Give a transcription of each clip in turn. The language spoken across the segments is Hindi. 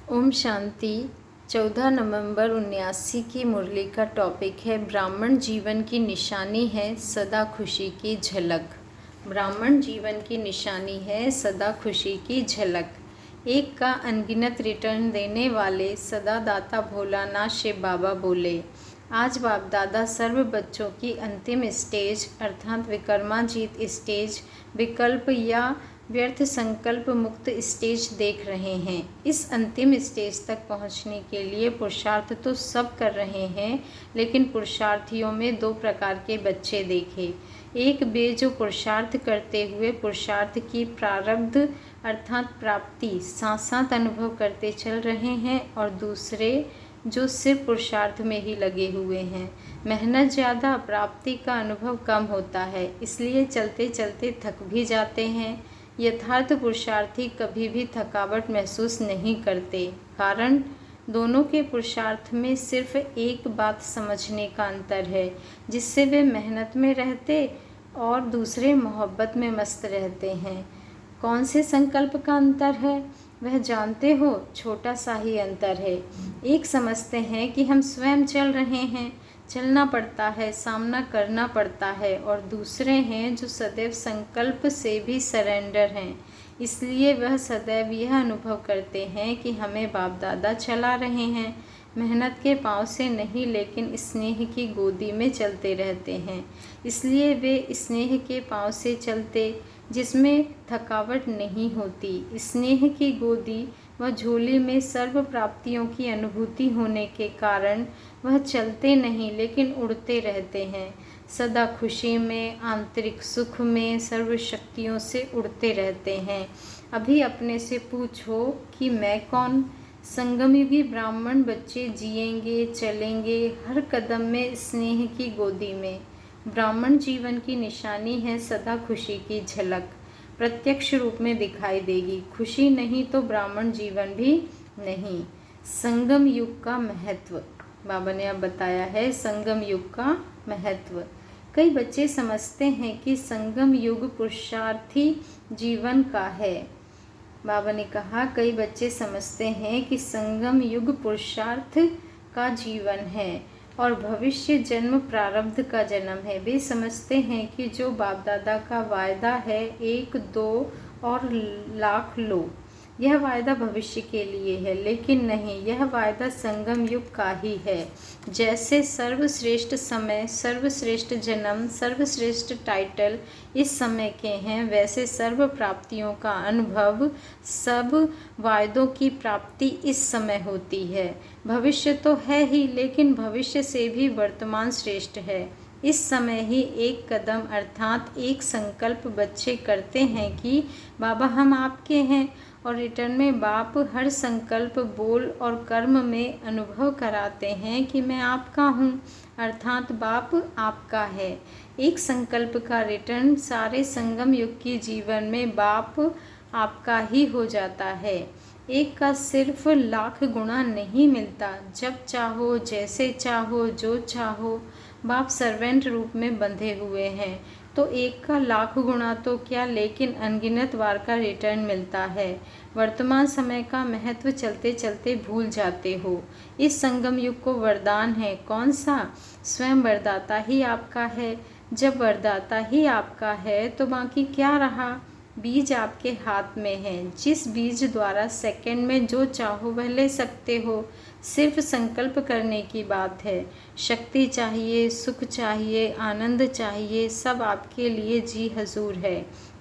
ओम शांति। 14 नवंबर 1979 की मुरली का टॉपिक है ब्राह्मण जीवन की निशानी है सदा खुशी की झलक। ब्राह्मण जीवन की निशानी है सदा खुशी की झलक। एक का अनगिनत रिटर्न देने वाले सदा दाता भोलानाथ शिव बाबा बोले, आज बाप दादा सर्व बच्चों की अंतिम स्टेज अर्थात विक्रमाजीत स्टेज, विकल्प या व्यर्थ संकल्प मुक्त स्टेज देख रहे हैं। इस अंतिम स्टेज तक पहुंचने के लिए पुरुषार्थ तो सब कर रहे हैं, लेकिन पुरुषार्थियों में दो प्रकार के बच्चे देखे। एक वे जो पुरुषार्थ करते हुए पुरुषार्थ की प्रारब्ध अर्थात प्राप्ति साथ साथ अनुभव करते चल रहे हैं, और दूसरे जो सिर्फ पुरुषार्थ में ही लगे हुए हैं। मेहनत ज़्यादा, प्राप्ति का अनुभव कम होता है, इसलिए चलते चलते थक भी जाते हैं। यथार्थ पुरुषार्थी कभी भी थकावट महसूस नहीं करते, कारण दोनों के पुरुषार्थ में सिर्फ एक बात समझने का अंतर है, जिससे वे मेहनत में रहते और दूसरे मोहब्बत में मस्त रहते हैं। कौन से संकल्प का अंतर है वह जानते हो? छोटा सा ही अंतर है। एक समझते हैं कि हम स्वयं चल रहे हैं, चलना पड़ता है, सामना करना पड़ता है, और दूसरे हैं जो सदैव संकल्प से भी सरेंडर हैं, इसलिए वह सदैव यह अनुभव करते हैं कि हमें बाप दादा चला रहे हैं। मेहनत के पाँव से नहीं, लेकिन स्नेह की गोदी में चलते रहते हैं, इसलिए वे स्नेह के पाँव से चलते जिसमें थकावट नहीं होती। स्नेह की गोदी व झोली में सर्व प्राप्तियों की अनुभूति होने के कारण वह चलते नहीं, लेकिन उड़ते रहते हैं। सदा खुशी में, आंतरिक सुख में, सर्व शक्तियों से उड़ते रहते हैं। अभी अपने से पूछो कि मैं कौन? संगमयुगी ब्राह्मण बच्चे जिएंगे, चलेंगे हर कदम में स्नेह की गोदी में। ब्राह्मण जीवन की निशानी है सदा खुशी की झलक, प्रत्यक्ष रूप में दिखाई देगी। खुशी नहीं तो ब्राह्मण जीवन भी नहीं। संगम युग का महत्व बाबा ने अब बताया है। संगम युग का महत्व कई बच्चे समझते हैं कि संगम युग पुरुषार्थी जीवन का है। बाबा ने कहा कई बच्चे समझते हैं कि संगम युग पुरुषार्थ का जीवन है और भविष्य जन्म प्रारब्ध का जन्म है। वे समझते हैं कि जो बाप दादा का वायदा है 1, 2 और लाख लो, यह वायदा भविष्य के लिए है, लेकिन नहीं, यह वायदा संगम युग का ही है। जैसे सर्वश्रेष्ठ समय, सर्वश्रेष्ठ जन्म, सर्वश्रेष्ठ टाइटल इस समय के हैं, वैसे सर्व प्राप्तियों का अनुभव, सब वायदों की प्राप्ति इस समय होती है। भविष्य तो है ही, लेकिन भविष्य से भी वर्तमान श्रेष्ठ है। इस समय ही एक कदम अर्थात एक संकल्प बच्चे करते हैं कि बाबा हम आपके हैं, और रिटर्न में बाप हर संकल्प, बोल और कर्म में अनुभव कराते हैं कि मैं आपका हूँ, अर्थात बाप आपका है। एक संकल्प का रिटर्न सारे संगम युग की जीवन में बाप आपका ही हो जाता है। एक का सिर्फ लाख गुना नहीं मिलता। जब चाहो, जैसे चाहो, जो चाहो, बाप सर्वेंट रूप में बंधे हुए हैं, तो एक का लाख गुना तो क्या, लेकिन अनगिनत बार का रिटर्न मिलता है। वर्तमान समय का महत्व चलते चलते भूल जाते हो। इस संगम युग को वरदान है। कौन सा? स्वयं वरदाता ही आपका है। जब वरदाता ही आपका है तो बाकी क्या रहा? बीज आपके हाथ में है, जिस बीज द्वारा सेकंड में जो चाहो वह ले सकते हो। सिर्फ संकल्प करने की बात है। शक्ति चाहिए, सुख चाहिए, आनंद चाहिए, सब आपके लिए जी हजूर है,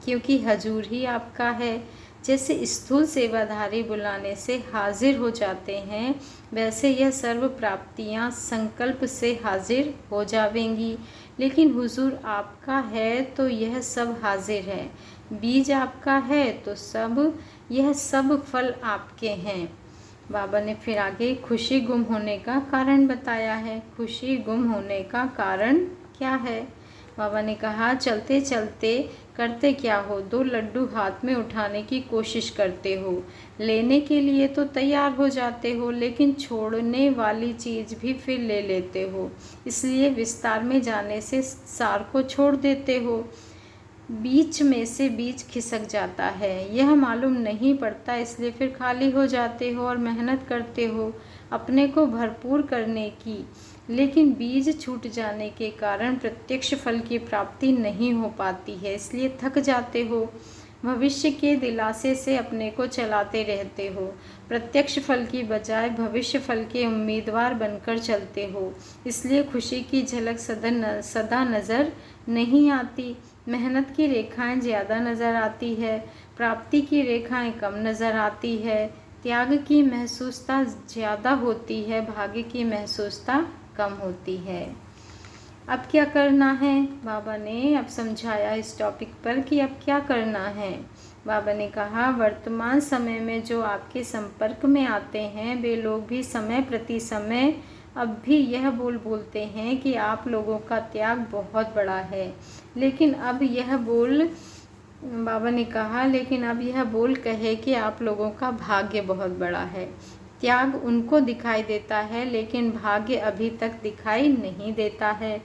क्योंकि हजूर ही आपका है। जैसे स्थूल सेवाधारी बुलाने से हाजिर हो जाते हैं, वैसे यह सर्व प्राप्तियां संकल्प से हाजिर हो जावेंगी। लेकिन हुजूर आपका है तो यह सब हाजिर है। बीज आपका है तो यह सब फल आपके हैं। बाबा ने फिर आगे खुशी गुम होने का कारण बताया है। खुशी गुम होने का कारण क्या है? बाबा ने कहा चलते चलते करते क्या हो? 2 लड्डू हाथ में उठाने की कोशिश करते हो, लेने के लिए तो तैयार हो जाते हो, लेकिन छोड़ने वाली चीज़ भी फिर ले लेते हो, इसलिए विस्तार में जाने से सार को छोड़ देते हो। बीच में से बीज खिसक जाता है। यह मालूम नहीं पड़ता, इसलिए फिर खाली हो जाते हो और मेहनत करते हो अपने को भरपूर करने की, लेकिन बीज छूट जाने के कारण प्रत्यक्ष फल की प्राप्ति नहीं हो पाती है, इसलिए थक जाते हो। भविष्य के दिलासे से अपने को चलाते रहते हो, प्रत्यक्ष फल की बजाय भविष्य फल के उम्मीदवार बनकर चलते हो, इसलिए खुशी की झलक सदा नज़र नहीं आती। मेहनत की रेखाएं ज़्यादा नज़र आती है, प्राप्ति की रेखाएं कम नज़र आती है। त्याग की महसूसता ज़्यादा होती है, भाग्य की महसूसता कम होती है। अब क्या करना है? बाबा ने अब समझाया इस टॉपिक पर कि अब क्या करना है। बाबा ने कहा, वर्तमान समय में जो आपके संपर्क में आते हैं वे लोग भी समय प्रति समय अब भी यह बोलते हैं कि आप लोगों का त्याग बहुत बड़ा है, लेकिन अब यह बोल बाबा ने कहा लेकिन अब यह बोल कहे कि आप लोगों का भाग्य बहुत बड़ा है। त्याग उनको दिखाई देता है, लेकिन भाग्य अभी तक दिखाई नहीं देता है।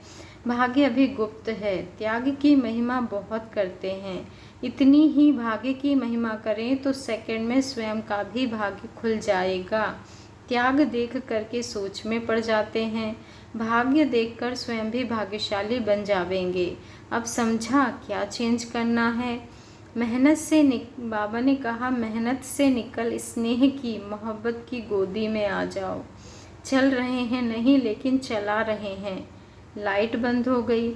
भाग्य अभी गुप्त है। त्याग की महिमा बहुत करते हैं, इतनी ही भाग्य की महिमा करें तो सेकंड में स्वयं का भी भाग्य खुल जाएगा। त्याग देख करके सोच में पड़ जाते हैं, भाग्य देखकर स्वयं भी भाग्यशाली बन जावेंगे। अब समझा क्या चेंज करना है? मेहनत से बाबा ने कहा, मेहनत से निकल स्नेह की मोहब्बत की गोदी में आ जाओ। चल रहे हैं नहीं, लेकिन चला रहे हैं। लाइट बंद हो गई।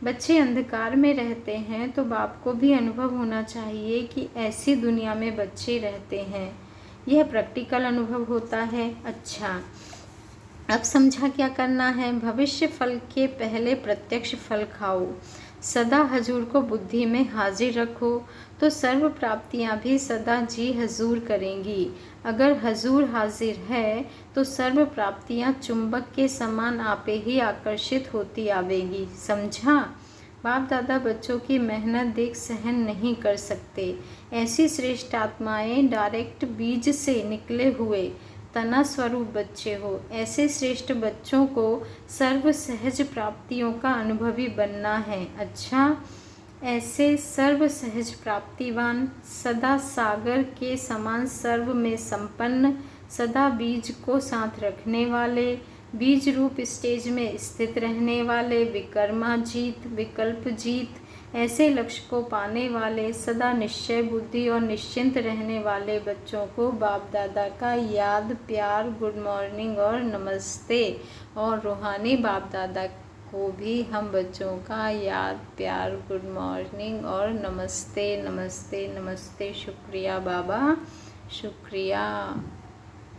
बच्चे अंधकार में रहते हैं तो बाप को भी अनुभव होना चाहिए कि ऐसी दुनिया में बच्चे रहते हैं। यह प्रैक्टिकल अनुभव होता है। अच्छा, अब समझा क्या करना है? भविष्य फल के पहले प्रत्यक्ष फल खाओ। सदा हजूर को बुद्धि में हाजिर रखो तो सर्व प्राप्तियां भी सदा जी हजूर करेंगी। अगर हजूर हाजिर है तो सर्व प्राप्तियां चुंबक के समान आपे ही आकर्षित होती आवेगी। समझा? बाप दादा बच्चों की मेहनत देख सहन नहीं कर सकते। ऐसी श्रेष्ठ आत्माएं डायरेक्ट बीज से निकले हुए तना स्वरूप बच्चे हो। ऐसे श्रेष्ठ बच्चों को सर्व सहज प्राप्तियों का अनुभवी बनना है। अच्छा, ऐसे सर्व सहज प्राप्तिवान, सदा सागर के समान सर्व में संपन्न, सदा बीज को साथ रखने वाले, बीज रूप स्टेज में स्थित रहने वाले, विकर्मा जीत, विकल्प जीत, ऐसे लक्ष्य को पाने वाले, सदा निश्चय बुद्धि और निश्चिंत रहने वाले बच्चों को बाप दादा का याद, प्यार, गुड मॉर्निंग और नमस्ते। और रूहानी बाप दादा को भी हम बच्चों का याद, प्यार, गुड मॉर्निंग और नमस्ते नमस्ते नमस्ते। शुक्रिया बाबा, शुक्रिया।